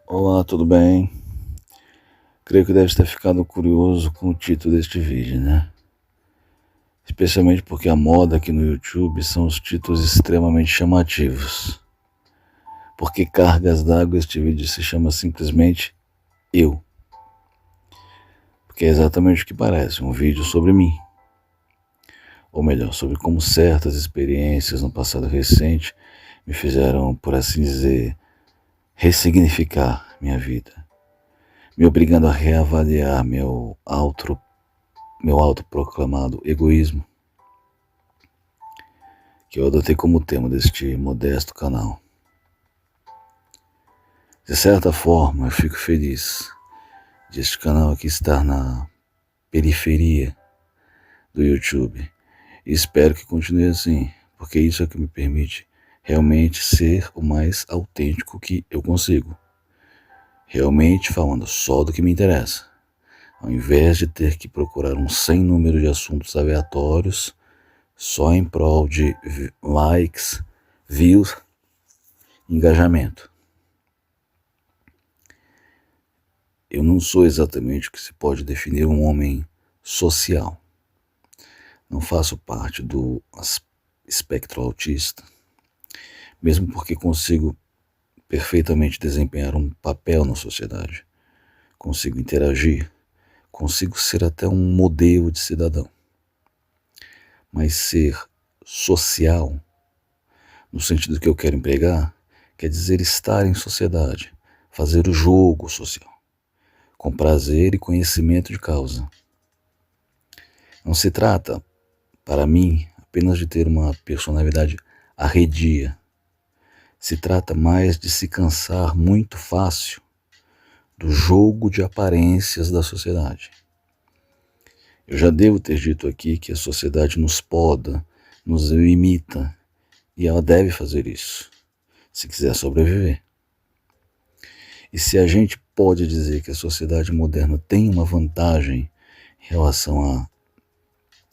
Olá, tudo bem? Creio que deve ter ficado curioso com o título deste vídeo, né? Especialmente porque a moda aqui no YouTube são os títulos extremamente chamativos. Por que cargas d'água este vídeo se chama simplesmente Eu? Porque é exatamente o que parece, um vídeo sobre mim. Ou melhor, sobre como certas experiências no passado recente me fizeram, por assim dizer, ressignificar minha vida, me obrigando a reavaliar meu autoproclamado egoísmo, que eu adotei como tema deste modesto canal. De certa forma, eu fico feliz de este canal aqui estar na periferia do YouTube e espero que continue assim, porque isso é que me permite realmente ser o mais autêntico que eu consigo, realmente falando só do que me interessa, ao invés de ter que procurar um sem número de assuntos aleatórios só em prol de likes, views, engajamento. Eu não sou exatamente o que se pode definir um homem social. Não faço parte do espectro autista, mesmo porque consigo perfeitamente desempenhar um papel na sociedade. Consigo interagir, consigo ser até um modelo de cidadão. Mas ser social, no sentido que eu quero empregar, quer dizer estar em sociedade, fazer o jogo social, com prazer e conhecimento de causa. Não se trata, para mim, apenas de ter uma personalidade arredia. Se trata mais de se cansar muito fácil do jogo de aparências da sociedade. Eu já devo ter dito aqui que a sociedade nos poda, nos imita, e ela deve fazer isso, se quiser sobreviver. E se a gente pode dizer que a sociedade moderna tem uma vantagem em relação à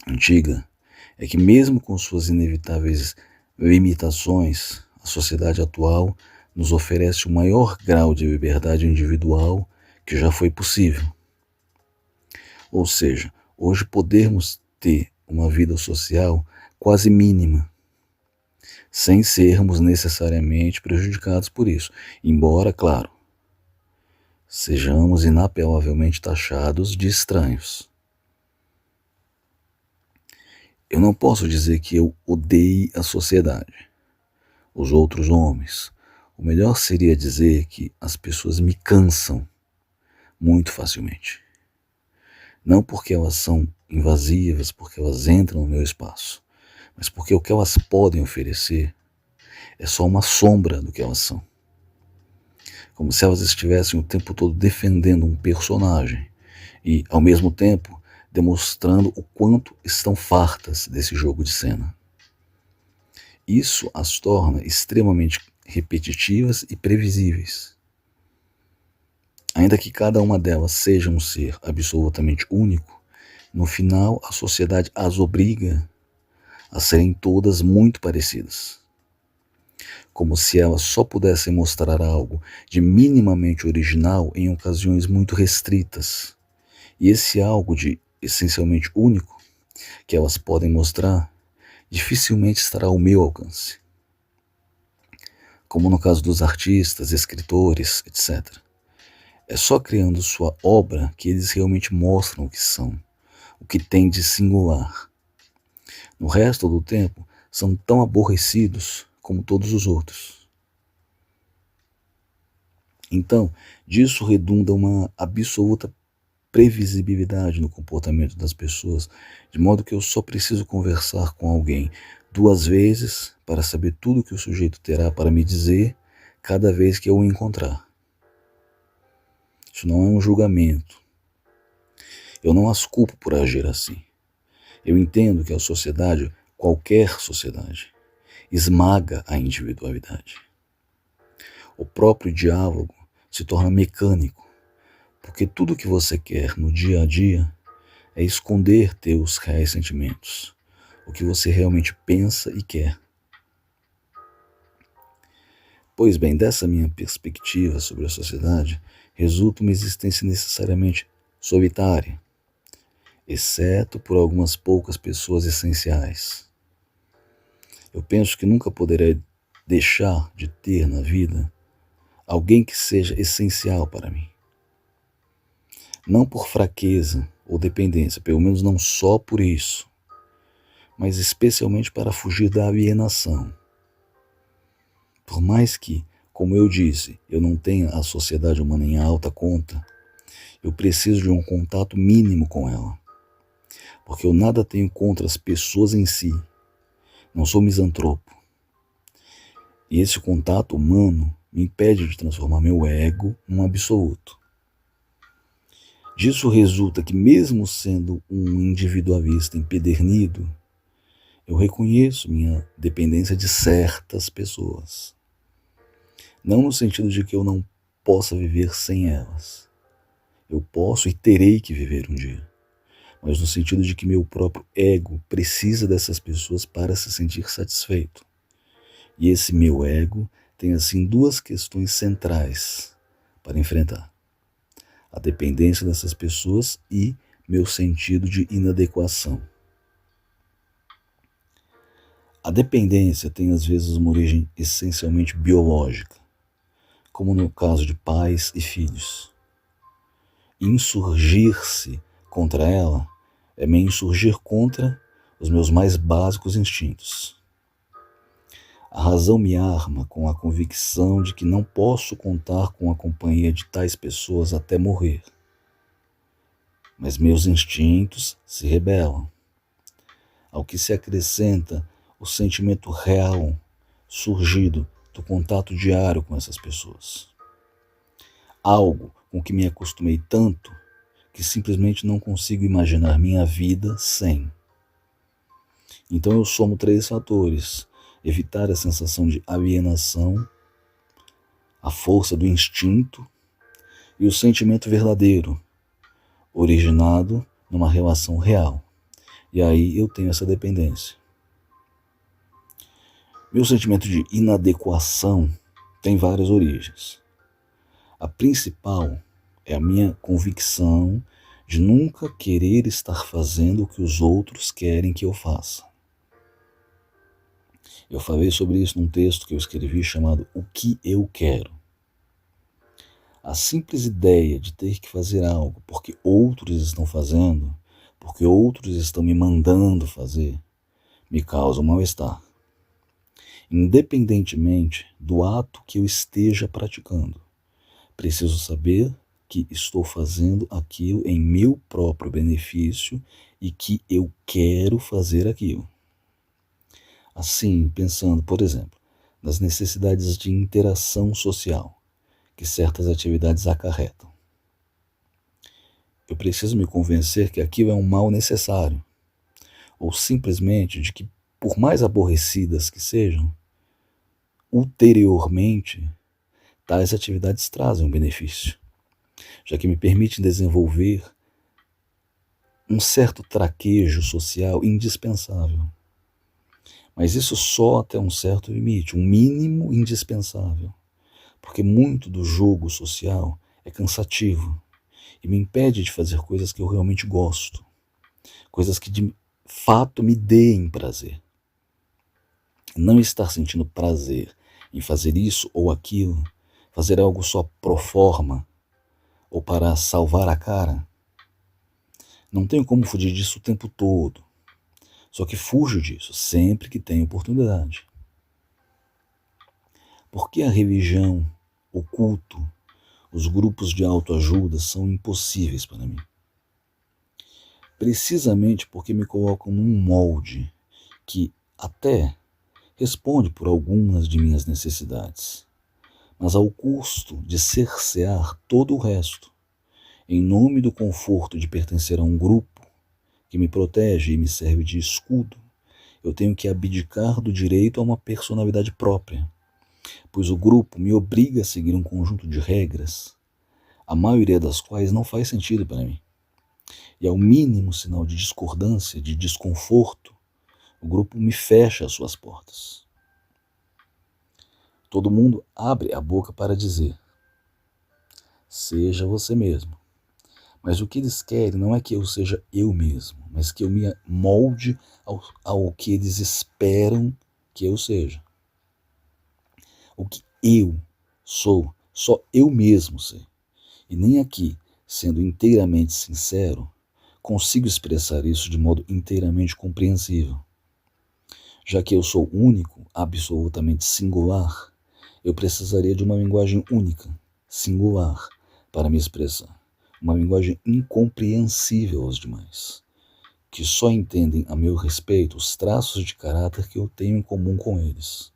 antiga, é que mesmo com suas inevitáveis limitações, a sociedade atual nos oferece o maior grau de liberdade individual que já foi possível. Ou seja, hoje podemos ter uma vida social quase mínima, sem sermos necessariamente prejudicados por isso, embora, claro, sejamos inapelavelmente taxados de estranhos. Eu não posso dizer que eu odeie a sociedade, os outros homens. O melhor seria dizer que as pessoas me cansam muito facilmente. Não porque elas são invasivas, porque elas entram no meu espaço, mas porque o que elas podem oferecer é só uma sombra do que elas são. Como se elas estivessem o tempo todo defendendo um personagem e, ao mesmo tempo, demonstrando o quanto estão fartas desse jogo de cena. Isso as torna extremamente repetitivas e previsíveis. Ainda que cada uma delas seja um ser absolutamente único, no final a sociedade as obriga a serem todas muito parecidas. Como se elas só pudessem mostrar algo de minimamente original em ocasiões muito restritas. E esse algo de essencialmente único que elas podem mostrar dificilmente estará ao meu alcance. Como no caso dos artistas, escritores, etc. É só criando sua obra que eles realmente mostram o que são, o que tem de singular. No resto do tempo, são tão aborrecidos como todos os outros. Então, disso redunda uma absoluta previsibilidade no comportamento das pessoas, de modo que eu só preciso conversar com alguém 2 vezes para saber tudo que o sujeito terá para me dizer cada vez que eu o encontrar. Isso não é um julgamento. Eu não as culpo por agir assim. Eu entendo que a sociedade, qualquer sociedade, esmaga a individualidade. O próprio diálogo se torna mecânico, porque tudo que você quer no dia a dia é esconder teus reais sentimentos, o que você realmente pensa e quer. Pois bem, dessa minha perspectiva sobre a sociedade, resulta uma existência necessariamente solitária, exceto por algumas poucas pessoas essenciais. Eu penso que nunca poderei deixar de ter na vida alguém que seja essencial para mim. Não por fraqueza ou dependência, pelo menos não só por isso, mas especialmente para fugir da alienação. Por mais que, como eu disse, eu não tenha a sociedade humana em alta conta, eu preciso de um contato mínimo com ela, porque eu nada tenho contra as pessoas em si, não sou misantropo. E esse contato humano me impede de transformar meu ego num absoluto. Disso resulta que, mesmo sendo um individualista empedernido, eu reconheço minha dependência de certas pessoas. Não no sentido de que eu não possa viver sem elas. Eu posso e terei que viver um dia. Mas no sentido de que meu próprio ego precisa dessas pessoas para se sentir satisfeito. E esse meu ego tem assim duas questões centrais para enfrentar: a dependência dessas pessoas e meu sentido de inadequação. A dependência tem às vezes uma origem essencialmente biológica, como no caso de pais e filhos. Insurgir-se contra ela é me insurgir contra os meus mais básicos instintos. A razão me arma com a convicção de que não posso contar com a companhia de tais pessoas até morrer. Mas meus instintos se rebelam, ao que se acrescenta o sentimento real surgido do contato diário com essas pessoas. Algo com que me acostumei tanto que simplesmente não consigo imaginar minha vida sem. Então eu somo três fatores: evitar a sensação de alienação, a força do instinto e o sentimento verdadeiro, originado numa relação real. E aí eu tenho essa dependência. Meu sentimento de inadequação tem várias origens. A principal é a minha convicção de nunca querer estar fazendo o que os outros querem que eu faça. Eu falei sobre isso num texto que eu escrevi chamado O que eu quero. A simples ideia de ter que fazer algo porque outros estão fazendo, porque outros estão me mandando fazer, me causa um mal-estar, independentemente do ato que eu esteja praticando. Preciso saber que estou fazendo aquilo em meu próprio benefício e que eu quero fazer aquilo. Assim, pensando, por exemplo, nas necessidades de interação social que certas atividades acarretam. Eu preciso me convencer que aquilo é um mal necessário, ou simplesmente de que, por mais aborrecidas que sejam, ulteriormente, tais atividades trazem um benefício, já que me permitem desenvolver um certo traquejo social indispensável. Mas isso só até um certo limite, um mínimo indispensável, porque muito do jogo social é cansativo e me impede de fazer coisas que eu realmente gosto, coisas que de fato me deem prazer. Não estar sentindo prazer em fazer isso ou aquilo, fazer algo só pro forma ou para salvar a cara, não tenho como fugir disso o tempo todo. Só que fujo disso sempre que tenho oportunidade. Por que a religião, o culto, os grupos de autoajuda são impossíveis para mim? Precisamente porque me colocam num molde que até responde por algumas de minhas necessidades, mas ao custo de cercear todo o resto, em nome do conforto de pertencer a um grupo que me protege e me serve de escudo. Eu tenho que abdicar do direito a uma personalidade própria, pois o grupo me obriga a seguir um conjunto de regras, a maioria das quais não faz sentido para mim. E ao mínimo sinal de discordância, de desconforto, o grupo me fecha as suas portas. Todo mundo abre a boca para dizer: seja você mesmo. Mas o que eles querem não é que eu seja eu mesmo, mas que eu me molde ao que eles esperam que eu seja. O que eu sou, só eu mesmo sei. E nem aqui, sendo inteiramente sincero, consigo expressar isso de modo inteiramente compreensível. Já que eu sou único, absolutamente singular, eu precisaria de uma linguagem única, singular, para me expressar. Uma linguagem incompreensível aos demais, que só entendem a meu respeito os traços de caráter que eu tenho em comum com eles.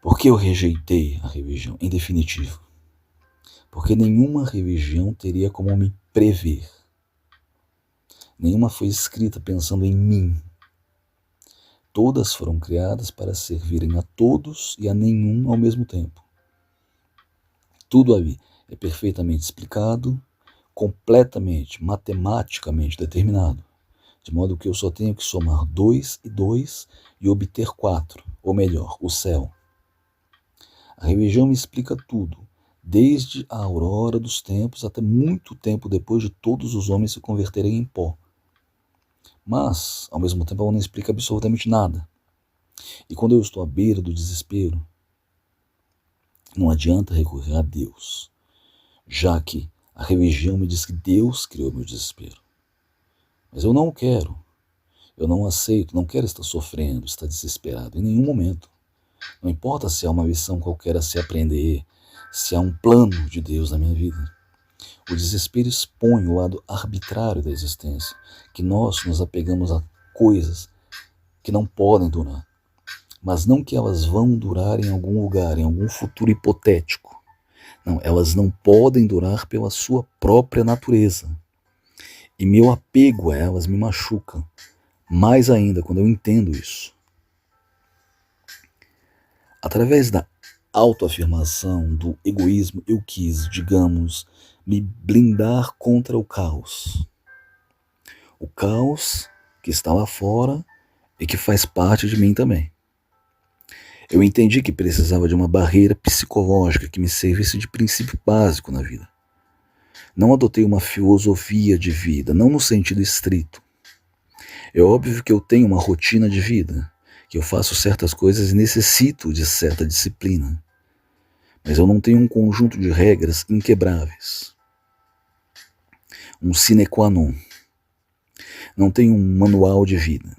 Por que eu rejeitei a religião, em definitivo? Porque nenhuma religião teria como me prever. Nenhuma foi escrita pensando em mim. Todas foram criadas para servirem a todos e a nenhum ao mesmo tempo. Tudo ali é perfeitamente explicado, completamente, matematicamente determinado, de modo que eu só tenho que somar 2 e 2 e obter 4, ou melhor, o céu. A religião me explica tudo, desde a aurora dos tempos até muito tempo depois de todos os homens se converterem em pó. Mas, ao mesmo tempo, ela não explica absolutamente nada. E quando eu estou à beira do desespero, não adianta recorrer a Deus, já que a religião me diz que Deus criou meu desespero. Mas eu não o quero. Eu não aceito, não quero estar sofrendo, estar desesperado em nenhum momento. Não importa se há uma lição qualquer a se aprender, se há um plano de Deus na minha vida. O desespero expõe o lado arbitrário da existência, que nós nos apegamos a coisas que não podem durar, mas não que elas vão durar em algum lugar, em algum futuro hipotético. Não, elas não podem durar pela sua própria natureza. E meu apego a elas me machuca, mais ainda quando eu entendo isso. Através da autoafirmação, do egoísmo, eu quis, digamos, me blindar contra o caos. O caos que está lá fora e que faz parte de mim também. Eu entendi que precisava de uma barreira psicológica que me servisse de princípio básico na vida. Não adotei uma filosofia de vida, não no sentido estrito. É óbvio que eu tenho uma rotina de vida, que eu faço certas coisas e necessito de certa disciplina. Mas eu não tenho um conjunto de regras inquebráveis. Um sine qua non. Não tenho um manual de vida.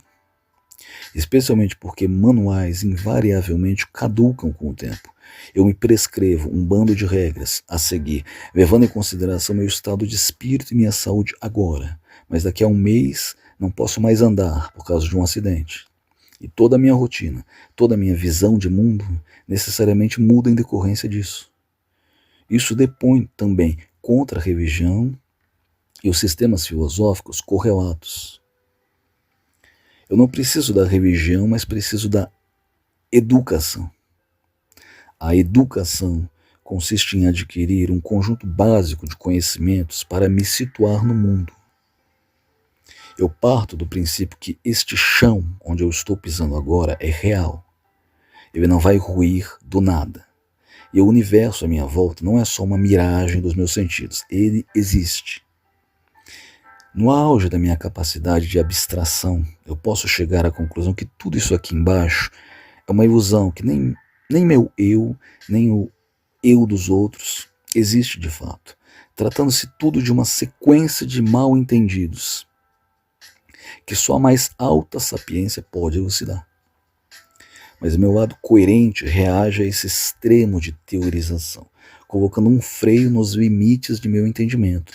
Especialmente porque manuais invariavelmente caducam com o tempo. Eu me prescrevo um bando de regras a seguir, levando em consideração meu estado de espírito e minha saúde agora. Mas daqui a um mês não posso mais andar por causa de um acidente. E toda a minha rotina, toda a minha visão de mundo necessariamente muda em decorrência disso. Isso depõe também contra a religião e os sistemas filosóficos correlatos. Eu não preciso da religião, mas preciso da educação. A educação consiste em adquirir um conjunto básico de conhecimentos para me situar no mundo. Eu parto do princípio que este chão onde eu estou pisando agora é real. Ele não vai ruir do nada. E o universo à minha volta não é só uma miragem dos meus sentidos. Ele existe. No auge da minha capacidade de abstração, eu posso chegar à conclusão que tudo isso aqui embaixo é uma ilusão, que nem meu eu, nem o eu dos outros existe de fato, tratando-se tudo de uma sequência de mal-entendidos, que só a mais alta sapiência pode elucidar. Mas meu lado coerente reage a esse extremo de teorização, colocando um freio nos limites de meu entendimento.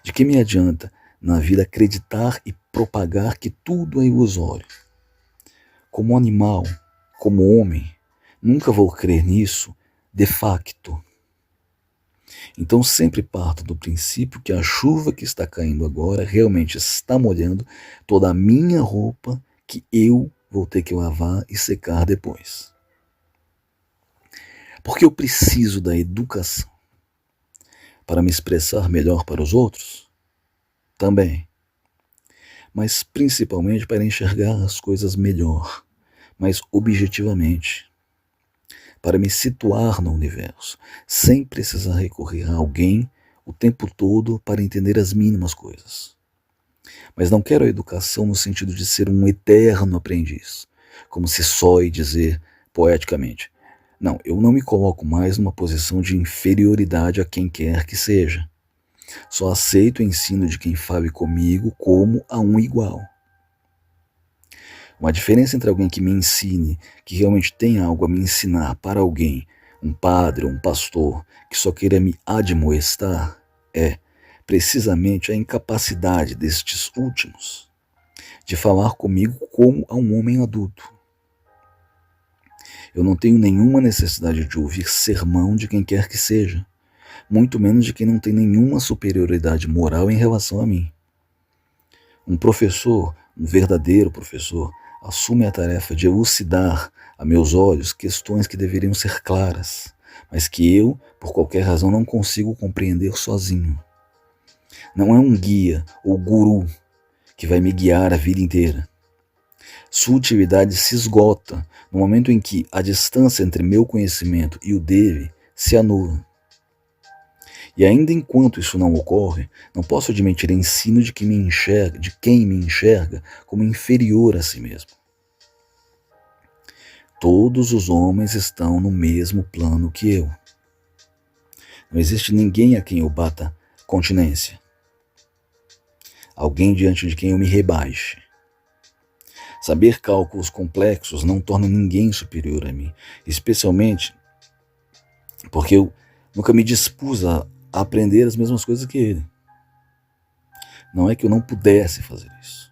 De que me adianta na vida acreditar e propagar que tudo é ilusório? Como animal, como homem, nunca vou crer nisso de facto. Então sempre parto do princípio que a chuva que está caindo agora realmente está molhando toda a minha roupa que eu vou ter que lavar e secar depois. Porque eu preciso da educação para me expressar melhor para os outros? Também. Mas principalmente para enxergar as coisas melhor, mas objetivamente, para me situar no universo, sem precisar recorrer a alguém o tempo todo para entender as mínimas coisas. Mas não quero a educação no sentido de ser um eterno aprendiz, como se soe dizer poeticamente. Não, eu não me coloco mais numa posição de inferioridade a quem quer que seja. Só aceito o ensino de quem fale comigo como a um igual. Uma diferença entre alguém que me ensine, que realmente tem algo a me ensinar para alguém, um padre ou um pastor, que só queira me admoestar, é precisamente a incapacidade destes últimos de falar comigo como a um homem adulto. Eu não tenho nenhuma necessidade de ouvir sermão de quem quer que seja, muito menos de quem não tem nenhuma superioridade moral em relação a mim. Um professor, um verdadeiro professor, assume a tarefa de elucidar a meus olhos questões que deveriam ser claras, mas que eu, por qualquer razão, não consigo compreender sozinho. Não é um guia ou guru que vai me guiar a vida inteira. Sua utilidade se esgota no momento em que a distância entre meu conhecimento e o dele se anula. E ainda enquanto isso não ocorre, não posso admitir ensino de quem me enxerga como inferior a si mesmo. Todos os homens estão no mesmo plano que eu. Não existe ninguém a quem eu bata continência. Alguém diante de quem eu me rebaixe. Saber cálculos complexos não torna ninguém superior a mim, especialmente porque eu nunca me dispus a aprender as mesmas coisas que ele. Não é que eu não pudesse fazer isso.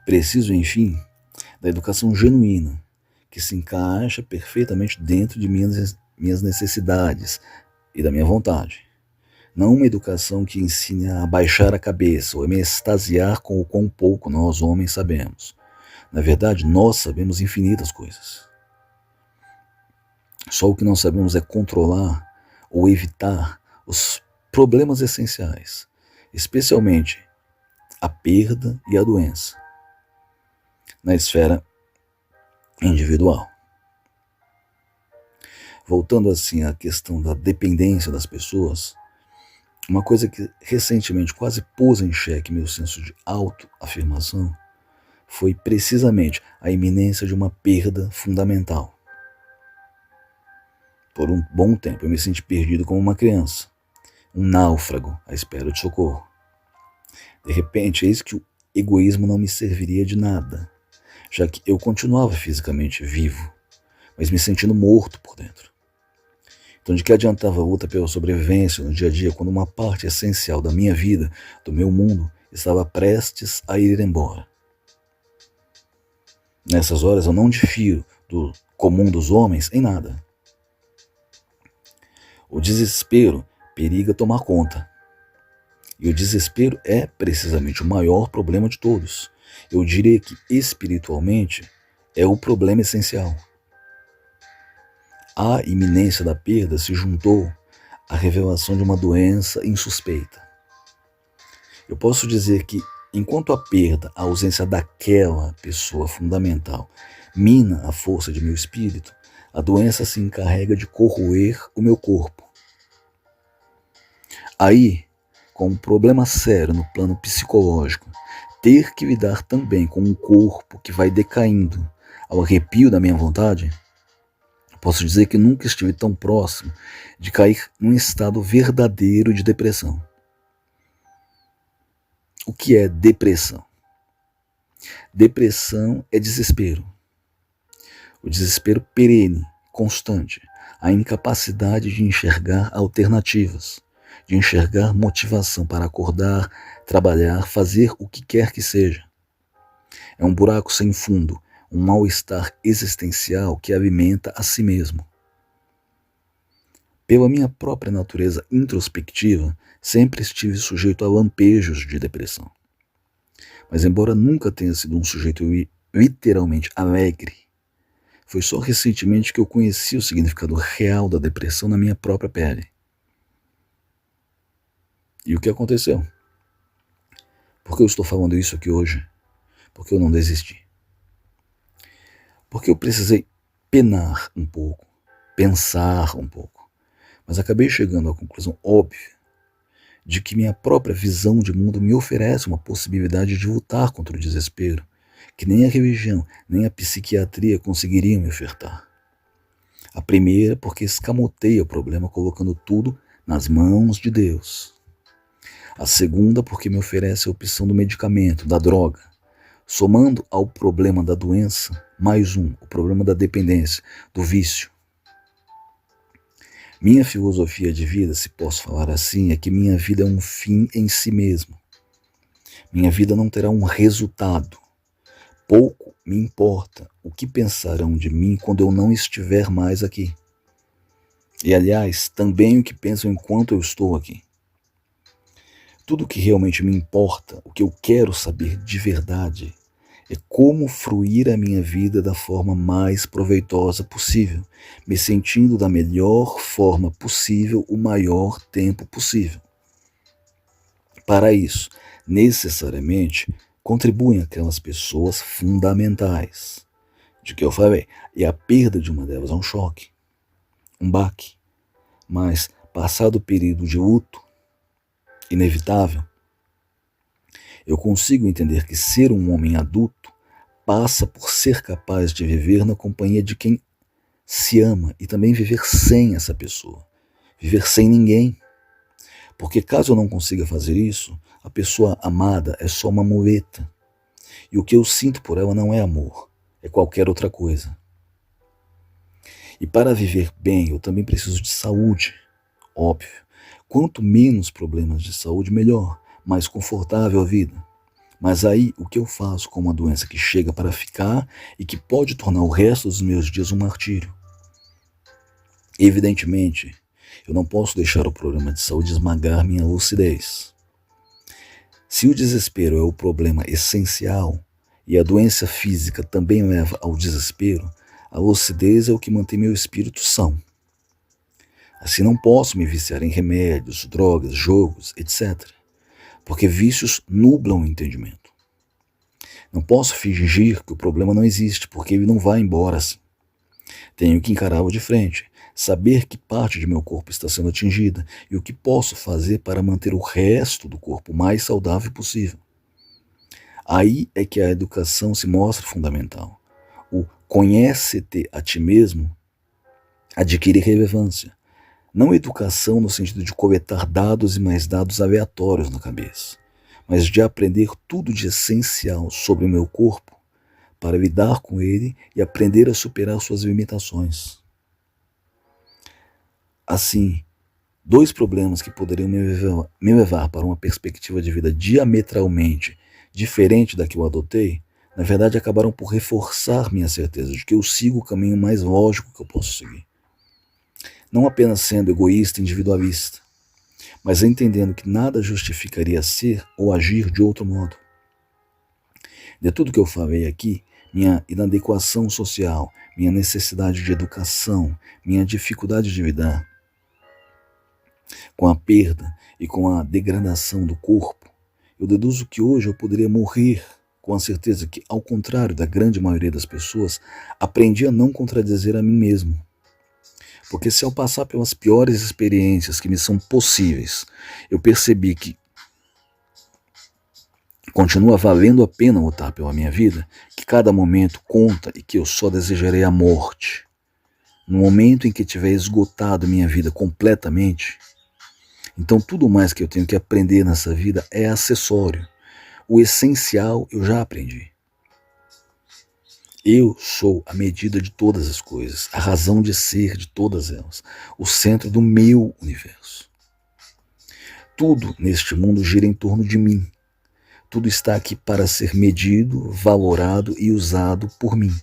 Preciso, enfim, da educação genuína, que se encaixa perfeitamente dentro de minhas necessidades e da minha vontade. Não uma educação que ensine a baixar a cabeça ou a me extasiar com o quão pouco nós homens sabemos. Na verdade, nós sabemos infinitas coisas. Só o que não sabemos é controlar ou evitar os problemas essenciais, especialmente a perda e a doença, na esfera individual. Voltando assim à questão da dependência das pessoas, uma coisa que recentemente quase pôs em xeque meu senso de autoafirmação foi precisamente a iminência de uma perda fundamental. Por um bom tempo eu me senti perdido como uma criança, um náufrago à espera de socorro. De repente, eis que o egoísmo não me serviria de nada, já que eu continuava fisicamente vivo, mas me sentindo morto por dentro. Então, de que adiantava a luta pela sobrevivência no dia a dia quando uma parte essencial da minha vida, do meu mundo, estava prestes a ir embora? Nessas horas eu não difiro do comum dos homens em nada. O desespero periga tomar conta. E o desespero é precisamente o maior problema de todos. Eu diria que espiritualmente é o problema essencial. A iminência da perda se juntou à revelação de uma doença insuspeita. Eu posso dizer que, enquanto a perda, a ausência daquela pessoa fundamental, mina a força de meu espírito, a doença se encarrega de corroer o meu corpo. Aí, com um problema sério no plano psicológico, ter que lidar também com um corpo que vai decaindo ao arrepio da minha vontade, posso dizer que nunca estive tão próximo de cair num estado verdadeiro de depressão. O que é depressão? Depressão é desespero. O desespero perene, constante, a incapacidade de enxergar alternativas, de enxergar motivação para acordar, trabalhar, fazer o que quer que seja. É um buraco sem fundo, um mal-estar existencial que alimenta a si mesmo. Pela minha própria natureza introspectiva, sempre estive sujeito a lampejos de depressão. Mas embora nunca tenha sido um sujeito literalmente alegre, foi só recentemente que eu conheci o significado real da depressão na minha própria pele. E o que aconteceu? Por que eu estou falando isso aqui hoje? Porque eu não desisti. Porque eu precisei penar um pouco, pensar um pouco, mas acabei chegando à conclusão óbvia de que minha própria visão de mundo me oferece uma possibilidade de lutar contra o desespero, que nem a religião, nem a psiquiatria conseguiriam me ofertar. A primeira, porque escamoteia o problema colocando tudo nas mãos de Deus. A segunda, porque me oferece a opção do medicamento, da droga, somando ao problema da doença, mais um, o problema da dependência, do vício. Minha filosofia de vida, se posso falar assim, é que minha vida é um fim em si mesmo. Minha vida não terá um resultado. Pouco me importa o que pensarão de mim quando eu não estiver mais aqui. E, aliás, também o que pensam enquanto eu estou aqui. Tudo o que realmente me importa, o que eu quero saber de verdade, é como fruir a minha vida da forma mais proveitosa possível, me sentindo da melhor forma possível o maior tempo possível. Para isso, necessariamente, contribuem aquelas pessoas fundamentais, de que eu falei, e a perda de uma delas é um choque, um baque, mas passado o período de luto, inevitável, eu consigo entender que ser um homem adulto passa por ser capaz de viver na companhia de quem se ama e também viver sem essa pessoa, viver sem ninguém. Porque caso eu não consiga fazer isso, a pessoa amada é só uma muleta. E o que eu sinto por ela não é amor, é qualquer outra coisa. E para viver bem, eu também preciso de saúde, óbvio. Quanto menos problemas de saúde, melhor, mais confortável a vida. Mas aí, o que eu faço com uma doença que chega para ficar e que pode tornar o resto dos meus dias um martírio? Evidentemente, eu não posso deixar o problema de saúde esmagar minha lucidez. Se o desespero é o problema essencial e a doença física também leva ao desespero, a lucidez é o que mantém meu espírito são. Assim não posso me viciar em remédios, drogas, jogos, etc. Porque vícios nublam o entendimento. Não posso fingir que o problema não existe, porque ele não vai embora assim. Tenho que encará-lo de frente, saber que parte de meu corpo está sendo atingida e o que posso fazer para manter o resto do corpo mais saudável possível. Aí é que a educação se mostra fundamental. O conhece-te a ti mesmo adquire relevância. Não educação no sentido de coletar dados e mais dados aleatórios na cabeça, mas de aprender tudo de essencial sobre o meu corpo para lidar com ele e aprender a superar suas limitações. Assim, dois problemas que poderiam me levar para uma perspectiva de vida diametralmente diferente da que eu adotei, na verdade acabaram por reforçar minha certeza de que eu sigo o caminho mais lógico que eu posso seguir. Não apenas sendo egoísta e individualista, mas entendendo que nada justificaria ser ou agir de outro modo. De tudo que eu falei aqui, minha inadequação social, minha necessidade de educação, minha dificuldade de lidar com a perda e com a degradação do corpo, eu deduzo que hoje eu poderia morrer com a certeza que, ao contrário da grande maioria das pessoas, aprendi a não contradizer a mim mesmo. Porque se ao passar pelas piores experiências que me são possíveis, eu percebi que continua valendo a pena lutar pela minha vida, que cada momento conta e que eu só desejarei a morte. No momento em que tiver esgotado minha vida completamente, então tudo mais que eu tenho que aprender nessa vida é acessório. O essencial eu já aprendi. Eu sou a medida de todas as coisas, a razão de ser de todas elas, o centro do meu universo. Tudo neste mundo gira em torno de mim. Tudo está aqui para ser medido, valorado e usado por mim.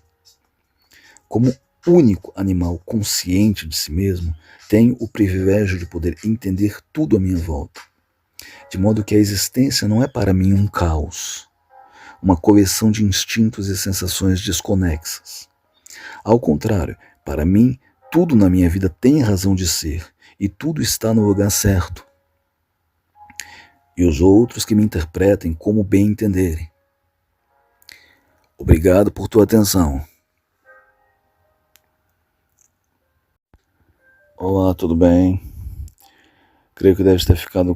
Como único animal consciente de si mesmo, tenho o privilégio de poder entender tudo à minha volta. De modo que a existência não é para mim um caos, uma coleção de instintos e sensações desconexas. Ao contrário, para mim, tudo na minha vida tem razão de ser e tudo está no lugar certo. E os outros que me interpretem como bem entenderem. Obrigado por tua atenção. Olá, tudo bem? Creio que deve ter ficado